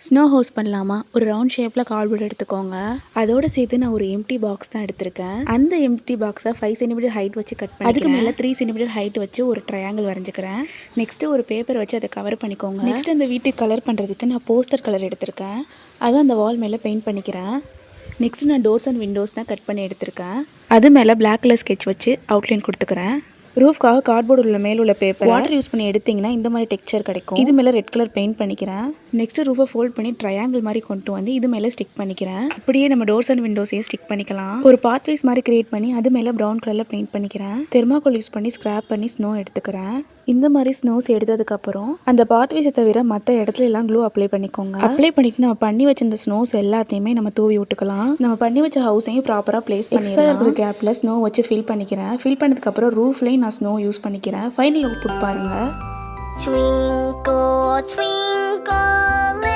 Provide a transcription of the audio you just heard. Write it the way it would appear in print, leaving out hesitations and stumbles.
Snow house பண்ணலாமா? ஒரு round ஷேப்பில் கார்ட்போர்ட் எடுத்துக்கோங்க. அதோட சேர்த்து நான் ஒரு எம்டி பாக்ஸ் தான் எடுத்திருக்கேன். அந்த எம்டி பாக்ஸை 5 சென்டிமீட்டர் ஹைட் வச்சு கட் பண்ணி அதுக்கு மேலே 3 சென்டிமீட்டர் ஹைட் வச்சு ஒரு ட்ரையாங்கிள் வரைஞ்சிக்கிறேன். நெக்ஸ்ட்டு ஒரு பேப்பர் வச்சு அதை கவர் பண்ணிக்கோங்க. நெக்ஸ்ட் அந்த வீட்டுக்கு கலர் பண்ணுறதுக்கு நான் போஸ்டர் கலர் எடுத்திருக்கேன். அதை அந்த வால் மேலே பெயிண்ட் பண்ணிக்கிறேன். நெக்ஸ்ட் நான் டோர்ஸ் அண்ட் விண்டோஸ் தான் கட் பண்ணி எடுத்திருக்கேன். அது மேலே பிளாக் கலர் ஸ்கெட்ச் வச்சு அவுட்லைன் கொடுத்துக்கிறேன். ரூஃப்காக கார்ட்போர்டு உள்ள மேல உள்ள பேப்பர் வாட்டர் யூஸ் பண்ணி எடுத்தீங்கன்னா இந்த மாதிரி டெக்ஸ்சர் கிடைக்கும். இது மேலே ரெட் கலர் பெயிண்ட் பண்ணிக்கிறேன். நெக்ஸ்ட் ரூஃபை ஃபோல்ட் பண்ணி ட்ரையாங்கிள் மாதிரி கொண்டு வந்து இது மேலே ஸ்டிக் பண்ணிக்கிறேன். அப்படியே நம்ம டோர்ஸ் அண்ட் விண்டோஸையும் ஸ்டிக் பண்ணிக்கலாம். ஒரு பாத்வேஸ் மாதிரி கிரியேட் பண்ணி அது மேலே ப்ரௌன் கலரில் பெயிண்ட் பண்ணிக்கிறேன். தெர்மாக்கோல் யூஸ் பண்ணி ஸ்க்ராப் பண்ணி ஸ்னோ எடுத்துக்கிறேன். இந்த மாதிரி ஸ்னோஸ் எடுத்ததுக்கப்புறம் அந்த பாத்வேஸை தவிர மற்ற இடத்துல எல்லாம் க்ளூ அப்ளை பண்ணிக்கோங்க. அப்ளை பண்ணிட்டு நம்ம பண்ணி வச்சிருந்த ஸ்னோஸ் எல்லாத்தையுமே நம்ம தூவி விட்டுக்கலாம். நம்ம பண்ணி வச்ச ஹவுஸையும் ப்ராப்பராக பிளேஸ் பண்ணி இருக்கிற கேப்பில் ஸ்னோ வச்சு ஃபில் பண்ணிக்கிறேன். ஃபில் பண்ணதுக்கப்புறம் ரூஃப்லையும் நான் ஸ்னோ யூஸ் பண்ணிக்கிறேன். ஃபைனல் அவுட்புட் பாருங்க. Twinkle, twinkle,